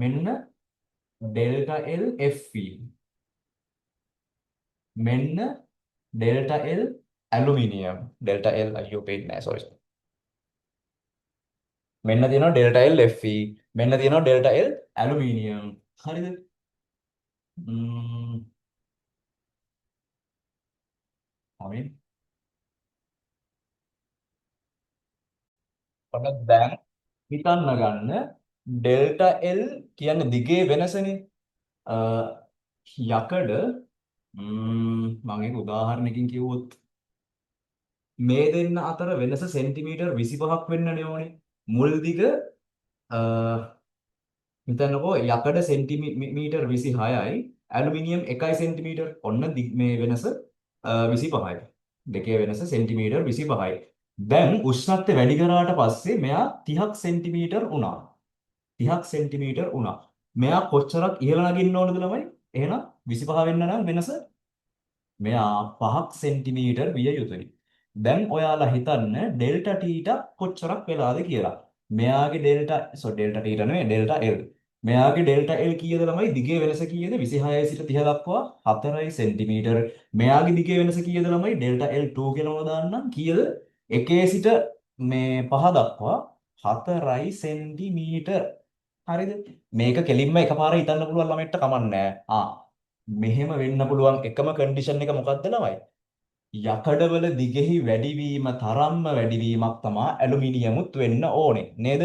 මෙන්න ඩෙල්ටා L FE. මෙන්න delta L aluminium. Delta L අයියෝ පේන්නේ නැහැ සෝරි. මෙන්න තියෙනවා ඩෙල්ටා L FE. මෙන්න තියෙනවා ඩෙල්ටා L ඇලුමිනියම්. හරිද? ම්ම් හරි. ඔන්න දැන් හිතන්න ගන්න ඩෙල්ටා L කියන්නේ දිගේ වෙනසනේ. අ, යකඩ මම ඒක උදාහරණයකින් කිව්වොත් මේ දෙන්න අතර වෙනස සෙන්ටිමීටර් 25ක් වෙන්නනේ ඕනේ. මුල් දිග හිතන්නකෝ යකඩ සෙන්ටිමීටර් 26යි ඇලුමිනියම් 1 සෙන්ටිමීටර්. ඔන්න මේ වෙනස 25යි. දෙකේ වෙනස සෙන්ටිමීටර් 25යි. දැන් උෂ්ණත්වය වැඩි කරාට පස්සේ මෙයා 30ක් සෙන්ටිමීටර් වුණා. 30ක් සෙන්ටිමීටර් වුණා. මෙයා කොච්චරක් ඉහළ නගින්න ඕනද ළමයි? එහෙනම් 25 වෙන්න නම් වෙනස මෙයා 5ක් සෙන්ටිමීටර් විය යුතුයි. දැන් ඔයාලා හිතන්න ඩෙල්ටා ටීට කොච්චරක් වෙලාද කියලා. මෙයාගේ ඩෙල්ටා ටීට නෙමෙයි ඩෙල්ටා L. මෙයාගේ ඩෙල්ටා L කීයද ළමයි? දිගේ වෙනස කීයද? 26 සිට 30 දක්වා 4 සෙන්ටිමීටර. මෙයාගේ දිගේ වෙනස කීයද ළමයි? ඩෙල්ටා L2 කියලා මම දාන්නම්. කීයද? 1 සිට මේ 5 දක්වා 4 සෙන්ටිමීටර. හරිද? මේක කෙලින්ම එකපාර හිතන්න පුළුවන් ළමයිට කමන්නේ නැහැ. මෙහෙම වෙන්න පුළුවන් එකම කන්ඩිෂන් එක මොකක්ද ළමයි? යකඩවල දිගෙහි වැඩිවීම තරම්ම වැඩිවීමක් තමයි ඇලුමිනියමුත් වෙන්න ඕනේ නේද?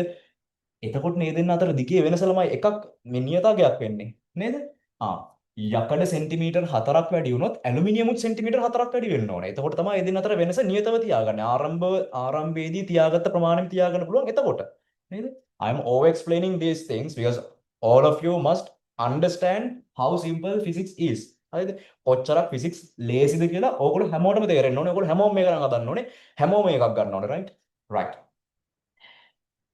එතකොට මේ දෙන්න අතර දිගේ වෙනස ළමයි එකක් මේ නියතාවයක් වෙන්නේ නේද? ආ යකඩ සෙන්ටිමීටර් 4ක් වැඩි වුණොත් ඇලුමිනියමුත් සෙන්ටිමීටර් 4ක් වැඩි වෙන්න ඕනේ. එතකොට තමයි මේ දෙන්න අතර වෙනස නියතව තියාගන්නේ. ආරම්භයේදී තියාගත්ත ප්‍රමාණය තියාගන්න පුළුවන් එතකොට. නේද? I am over explaining these things because all of you must understand how simple physics is. හරිද? කොච්චරක් ෆිසික්ස් ලේසිද කියලා ඕගොල්ලෝ හැමෝටම තේරෙන්න ඕනේ. ඕගොල්ලෝ හැමෝම මේක නම් හදන්න ඕනේ. හැමෝම එකක් ගන්න ඕනේ, right? right.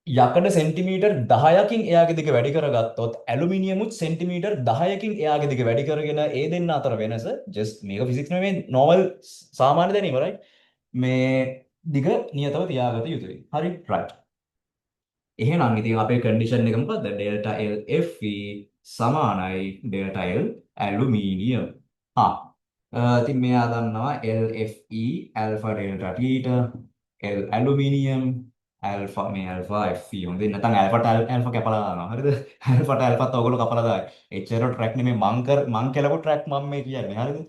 යකඩ සෙන්ටිමීටර් 10කින් එයාගේ දිග වැඩි කරගත්තොත් ඇලුමිනියමුත් සෙන්ටිමීටර් 10කින් එයාගේ දිග වැඩි කරගෙන ඒ දෙන්න අතර වෙනස just මේක ෆිසික්ස් නෙමෙයි normal සාමාන්‍ය දැනීම, right? මේ දිග නියතව තියාගත යුතුයි. හරි? right. එහෙනම් ඉතින් අපේ කන්ඩිෂන් එක මොකද්ද? ඩෙල්ටා L Fe සමානයි ඩෙල්ටා L ඇලුමිනියම්. ඉතින් මෙයා දන්නවා LFE alpha delta theta L aluminium alpha මේ ඇල්ෆා FE හොඳේ නැත්නම් ඇල්ෆාට ඇල්ෆා කැපලා දානවා. හරිද? ඇල්ෆාට ඇල්ෆාත් ඔයගොල්ලෝ කපලා දායි. එච්චර ට්‍රැක් නෙමෙයි මං කෙලපු ට්‍රැක් මම මේ කියන්නේ. හරිද?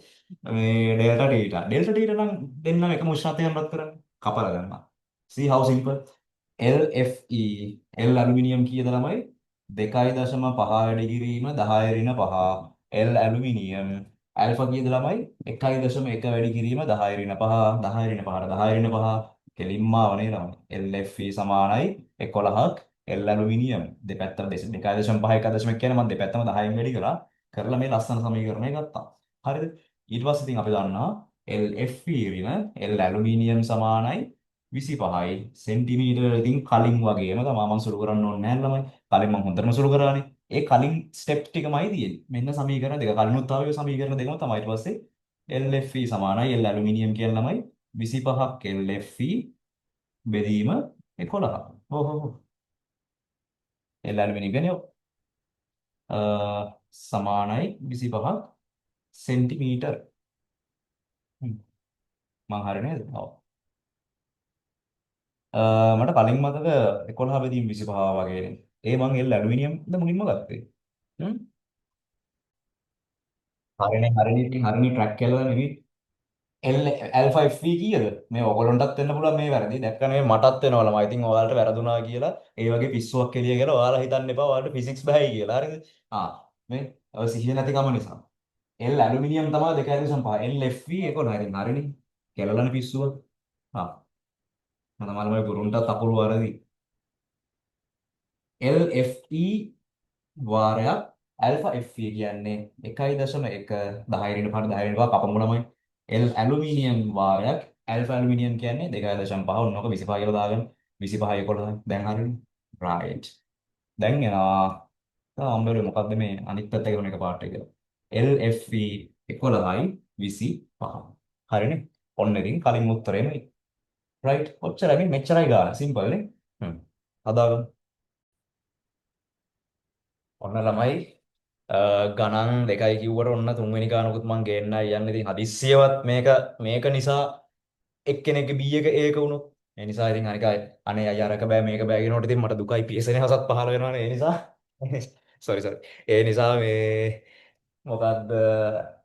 මේ ඩෙල්ටා ටීටා. ඩෙල්ටා ටීටා නම් දෙන්නම එකම උෂ්ණත්වයෙන් රත් කරන්නේ. කපලා දැම්මා. See how simple. LFE L aluminium කීයද ළමයි? 2.5 වැඩි කිරීම 10 ඍණ 5. L ඇලුමිනියම් ඇල්ෆා කීයද ළමයි? 1.1 වැඩි කිරීම 10 ඍණ 5. 10 ඍණ 5ට 10 ඍණ 5 කෙලින්ම ආවනේ ළමයි. LFE සමානයි 11ක් L ඇලුමිනියම් දෙපැත්තම 2.5 1.1 කියන්නේ මම දෙපැත්තම 10න් වැඩි කරලා මේ ලස්සන සමීකරණය ගත්තා. හරිද? ඊට පස්සේ ඉතින් අපි දන්නවා LFE ඍණ L ඇලුමිනියම් සමානයි 25යි සෙන්ටිමීටර ඉතින් කලින් වගේම තමයි මම සුළු කරන්න ඕනේ නැහැ ළමයි. කලින් මම හොඳටම සුළු කරානේ. ඒ කලින් ස්ටෙප් ටිකමයි තියෙන්නේ. මෙන්න සමීකරණ දෙක. කලිනුත් ආවේ ඔය සමීකරණ දෙකම තමයි. ඊට පස්සේ LFE සමානයි L ඇලුමිනියම් කියන ළමයි 25ක් LFE බෙදීම 11. ඔව් ඔව් ඔව්. L ඇලුමිනියම් කියන්නේ සමානයි 25ක් සෙන්ටිමීටර. මං හරි නේද? ඔව්. මට කලින් මතක 11 බෙදීම 25 වගේනේ. ඒ මං එල් ඇලුමිනියම්ද මුලින්ම ගත්තේ. හ්ම්. හරිනේ හරිනේ ඉතින් හරිනේ ට්‍රැක් කරලා නෙමෙයි. එල් ඇල්ෆා FV කීයද? මේ ඔයගොල්ලන්ටත් වෙන්න පුළුවන් මේ වැරදි. දැක්ක නෙමෙයි මටත් වෙනවලම. I think ඔයාලට වැරදුනා කියලා ඒ වගේ පිස්සුවක් එළිය කියලා ඔයාලා හිතන්න එපා. ඔයාලට ෆිසික්ස් බෑයි කියලා. හරිද? මේ ඔය සිහිය නැතිකම නිසා. එල් ඇලුමිනියම් තමයි 2.5. L FV 11. ඉතින් හරිනේ. කෙලලන පිස්සුව. ආ මම තමයි ගුරුන්ටත් අකුරු වරදි. LFE වාරයක් ඇල්ෆා FE කියන්නේ 1.1 10 ඍණ 5 10 ඍණ 5 කපමු ළමයි. L ඇලුමිනියම් වාරයක් ඇල්ෆා ඇලුමිනියම් කියන්නේ 2.5 ඔන්නෝක 25 කියලා දාගන්න. 25 11 දැන් හරිනේ. right. දැන් එනවා. අම්බරේ මොකද්ද මේ අනිත් පැත්ත ගමන එක පාට එක. LFE 11යි 25. හරිනේ. ඔන්න ඉතින් කලින් උත්තරේ මේ. right. ඔච්චරයි මෙච්චරයි ගාන. simple නේ. හ්ම්. හදාගමු. ඔන්න ළමයි ගණන් දෙකයි කිව්වට ඔන්න තුන්වෙනි ගානකුත් මං ගේන්නයි යන්නේ. ඉතින් හදිස්සියවත් මේක නිසා එක්කෙනෙක්ගේ B එක ඒක වුණොත් ඒ නිසා ඉතින් අනික අනේ අය අරක බෑ මේක බෑ කියනකොට ඉතින් මට දුකයි පියසෙන හසත් පහල වෙනවනේ. ඒ නිසා sorry. ඒ නිසා මේ මොකද්ද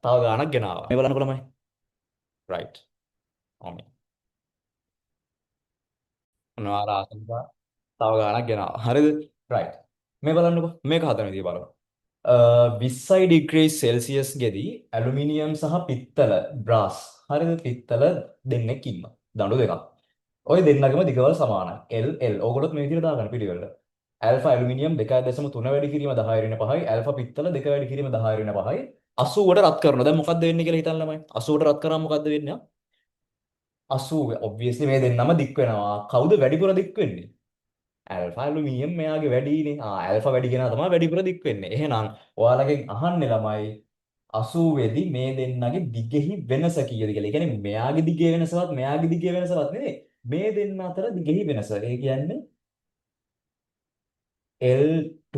තව ගානක් ගෙනාවා. මේ බලන්නකො ළමයි. right. ඔන්න ඔයාලා ආසන්නා තව ගානක් ගෙනාවා. හරිද? right. මේ බලන්නකො මේක හදන විදිය බලමු. 20 ඩිග්‍රී සෙල්සියස් ගෙදී ඇලුමිනියම් සහ පිත්තල බ්‍රාස් හරිද පිත්තල දෙන්නෙක් ඉන්නවා දඬු දෙකක් ඔය දෙන්නගේම දිගවල සමානයි L ඕගොල්ලොත් මේ විදිහට දාගන්න පිළිවෙලට ඇල්ෆා ඇලුමිනියම් 2.3 වැඩි කිරීම 10 ඍණ 5යි ඇල්ෆා පිත්තල 2 වැඩි කිරීම 10 ඍණ 5යි 80ට රත් කරනවා දැන් මොකද්ද වෙන්නේ කියලා හිතන්න ළමයි 80ට රත් කරාම මොකද්ද වෙන්නේ 80 obviously මේ දෙන්නම දික් වෙනවා කවුද වැඩිපුර දික් වෙන්නේ ඇල්ෆා ඇලුමිනියම් මෙයාගේ වැඩිනේ. ඇල්ෆා වැඩි කෙනා තමයි වැඩිපුර දික් වෙන්නේ. එහෙනම් ඔයාලගෙන් අහන්නේ ළමයි 80 දී මේ දෙන්නගේ දිගෙහි වෙනස කීයද කියලා. ඒ කියන්නේ මෙයාගේ දිගේ වෙනසවත් මෙයාගේ දිගේ වෙනසවත් නෙවෙයි. මේ දෙන්න අතර දිගෙහි වෙනස. ඒ කියන්නේ L2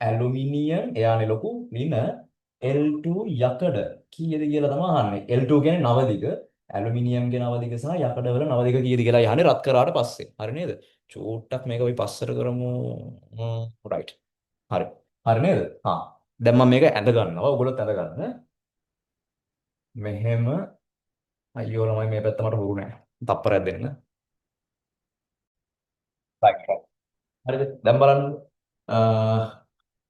ඇලුමිනියම් එයානේ ලොකු නින L2 යකඩ කීයද කියලා තමයි අහන්නේ. L2 කියන්නේ නව දිග. ඇලුමිනියම්ගේ නව දිග සහ යකඩවල නව දිග කීයද කියලා යහන්නේ රත් කරාට පස්සේ. හරි නේද? චූට්ටක් මේක අපි පස්සට කරමු. right. හරි. හරි නේද? දැන් මම මේක ඇඳ ගන්නවා. ඔයගොල්ලොත් ඇඳ ගන්න. මෙහෙම අයියෝ ළමයි මේ පැත්ත මට හුරු නෑ. තප්පරයක් දෙන්න. right. හරිද? දැන් බලන්න.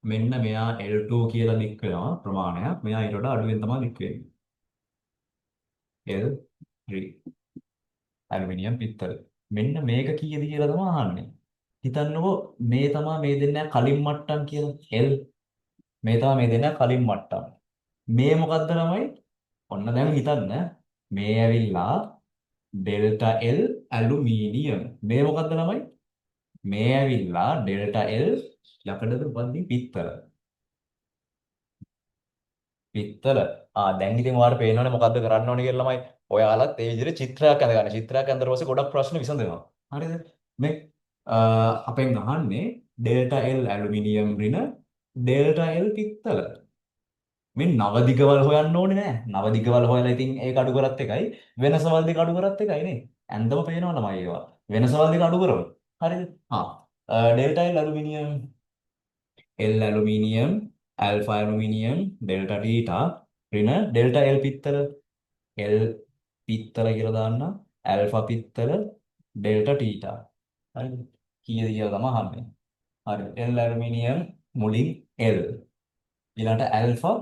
මෙන්න මෙයා L2 කියලා දික් වෙනවා ප්‍රමාණයක්. මෙයා ඊට වඩා අඩුවෙන් තමයි දික් වෙන්නේ. ඒද? 3 ඇලුමිනියම් පිත්තල. මෙන්න මේක කීයද කියලා තමයි අහන්නේ. හිතන්නකෝ මේ තමයි මේ දෙන්න කලින් මට්ටම් කියලා L. මේ තමයි මේ දෙන්න කලින් මට්ටම්. මේ මොකද්ද ළමයි? ඔන්න දැන් හිතන්න. මේ ඇවිල්ලා ඩෙල්ටා L ඇලුමිනියම්. මේ මොකද්ද ළමයි? මේ ඇවිල්ලා ඩෙල්ටා L යකඩද උපන්දි පිත්තල. පිත්තල. දැන් ඉතින් ඔයාලට පේනවනේ මොකද්ද කරන්න ඕනේ කියලා ළමයි. ඔයාලත් ඒ විදිහට චිත්‍රයක් අඳගන්න. චිත්‍රයක් අඳලා පස්සේ ගොඩක් ප්‍රශ්න විසඳනවා. හරිද? මේ අපෙන් අහන්නේ ඩෙල්ටා L ඇලුමිනියම් ඍණ ඩෙල්ටා L පිත්තල. මේ නව දිගවල හොයන්න ඕනේ නෑ. නව දිගවල හොයලා ඉතින් ඒක අඩු කරත් එකයි වෙනසවල දෙක අඩු කරත් එකයි නේ. ඇඳම පේනවා ළමයි ඒවා. වෙනසවල් දෙක අඩු කරමු. හරිද? Delta L aluminium, L aluminium, alpha aluminium, delta theta ඍණ ඩෙල්ටා එල් පිත්තල, එල් පිත්තල කියලා දාන්න, ඇල්ෆා පිත්තල, ඩෙල්ටා ටීටා. හරිද? කීයද කියලා තමයි අහන්නේ. හරි. එල් ඇලුමිනියම් මුලින් එල්. ඊළඟට ඇල්ෆා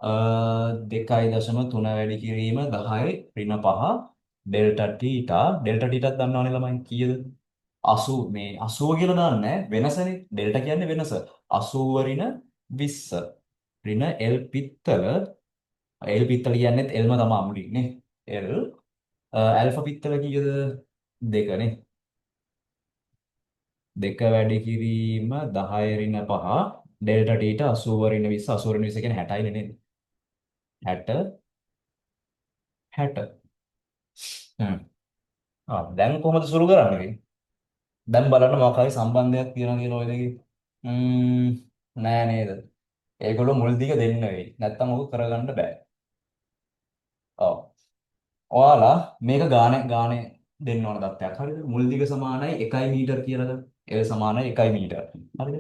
2.3 වැඩි කිරීම 10 ඍණ 5 ඩෙල්ටා ටීටා. ඩෙල්ටා ටීටාත් දන්නවනේ ළමයි කීයද? 80 මේ 80 කියලා දාන්නේ වෙනසනේ. ඩෙල්ටා කියන්නේ වෙනස. 80 ඍණ 20 ඍණ එල් පිත්තල. එල් පිත්තල කියන්නේත් එල්ම තමයි මුලින් නේ. එල් ඇල්ෆා පිත්තල කීයද? දෙකනේ. දෙක වැඩි කිරීම 10 ඍණ 5 ඩෙල්ටා ටීටා 80 ඍණ 20 80 ඍණ 20 කියන්නේ 60යිනේ නේද? 60 60. හ්ම්. දැන් කොහොමද සුළු කරන්නේ? දැන් බලන්න මොකක් හරි සම්බන්ධයක් තියෙනවා කියලා ඔය දෙකේ. ම්ම් නෑ නේද? ඒගොල්ලෝ මුල් දිග දෙන්න වෙයි. නැත්තම් ඔක කරගන්න බෑ. ඔව්. ඔයාලා මේක ගානේ දෙන්න ඕන தත්ත්වයක්. හරිද? මුල් දිග සමානයි 1 මීටර කියලාද? L සමානයි 1 මීටර. හරිද?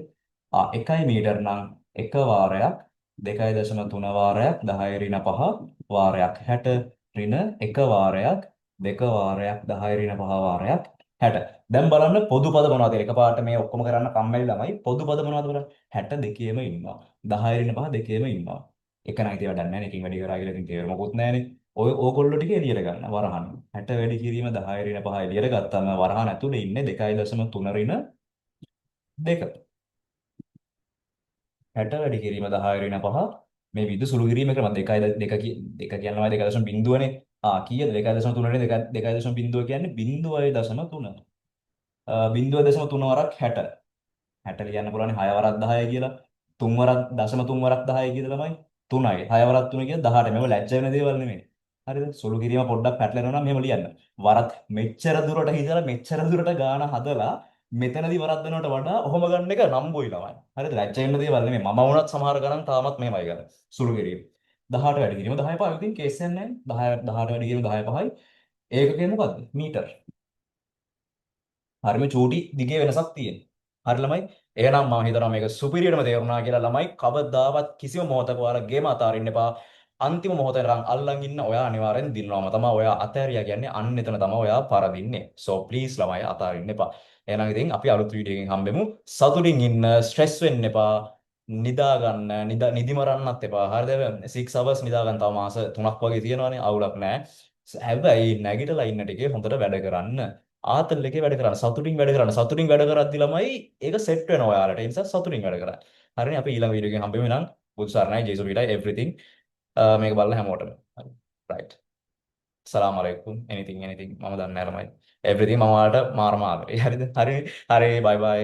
1 මීටර නම් එක වාරයක් 2.3 වාරයක් 10 ඍණ 5 වාරයක් 60 ඍණ එක වාරයක් දෙක වාරයක් 10 ඍණ 5 වාරයක් 60. දැන් බලන්න පොදු පද මොනවද කියලා. එකපාරට මේ ඔක්කොම කරන්න කම්මැලි ළමයි. පොදු පද මොනවද බලන්න. 60 දෙකේම ඉන්නවා. 10 ඍණ 5 දෙකේම ඉන්නවා. එක නම් ඉතින් වැඩක් නැහැ නේ. එකකින් වැඩි කරා කියලා ඉතින් තේරුම මොකුත් නැහැනේ. ඔය ඕගොල්ලෝ ටික එළියට ගන්න වරහන්. 60 වැඩි කිරීම 10 ඍණ 5 එළියට ගත්තාම වරහන් ඇතුලේ ඉන්නේ 2.3 ඍණ 2. 60 වැඩි කිරීම 10 ඍණ 5 මේ විද්ද සුළු කිරීම ක්‍රම 2 කියනවා 2.0නේ. කීයද 2.3 නේ 2.0 කියන්නේ 0.3. 0.3 වරක් 60. 60 ලියන්න පුළුවන් 6 වරක් 10 කියලා. 3 වරක් 0.3 වරක් 10 කියලා ළමයි. 3යි. 6 වරක් 3 කියලා 18. මේව ලැජ්ජ වෙන දේවල් නෙමෙයි. හරිද? සුළු කිරීම පොඩ්ඩක් පැටලෙනවා නම් මෙහෙම ලියන්න. වරක් මෙච්චර දුරට හිතලා මෙච්චර දුරට ගාන හදලා මෙතනදී වරක් දෙනවට වඩා ඔහොම ගන්න එක නම්බුයි ළමයි. හරිද? ලැජ්ජ වෙන්න දේවල් නෙමෙයි. මම වුණත් සමහර ගණන් තාමත් මෙහෙමයි ගන්න. සුළු කිරීම. 18 වැඩි කිරීම 10 5. ඉතින් කේස් එකක් නැහැ. 10 18 වැඩි කිරීම 10 5යි. ඒකකේ මොකද්ද? මීටර. හරිම චූටි දිගේ වෙනසක් තියෙනවා. හරි ළමයි. එහෙනම් මම හිතනවා මේක සුපිරියරම තේරුණා කියලා ළමයි. කවදාවත් කිසිම මොහොතක ඔයාලා ගේම අතාරින්න එපා. අන්තිම මොහොතේ අල්ලන් ඉන්න ඔයා අනිවාර්යෙන් දිනනවාම තමයි. ඔයා අතෑරියා කියන්නේ අන්න එතන තමයි ඔයා පරදින්නේ. So please ළමයි අතාරින්න එපා. එහෙනම් ඉතින් අපි අලුත් වීඩියෝ එකකින් හම්බෙමු. සතුටින් ඉන්න, ස්ට්‍රෙස් වෙන්න එපා. නිදා ගන්න, නිදි මරන්නත් එපා. හරිද? 6 hours නිදා ගන්න තව මාස 3ක් වගේ තියෙනවානේ. අවුලක් නැහැ. හැබැයි නැගිටලා ඉන්න ටිකේ හොඳට වැඩ කරන්න. ආතල් එකේ වැඩ කරන්න සතුටින් වැඩ කරන්න සතුටින් වැඩ කරද්දි ළමයි ඒක සෙට් වෙනවා ඔයාලට ඒ නිසා සතුටින් වැඩ කරන්න හරිනේ අපි ඊළඟ වීඩියෝ එකෙන් හම්බෙමු නම් බුදු සරණයි ජේසුස් පිටයි එවරිතින් මේක බලලා හැමෝටම හරි රයිට් සලාම් අලයිකුම් එනිතින් මම දන්නේ නැහැ ළමයි එවරිතින් මම ඔයාලට මාරම ආදරේ හරිද හරි හරි බයි බයි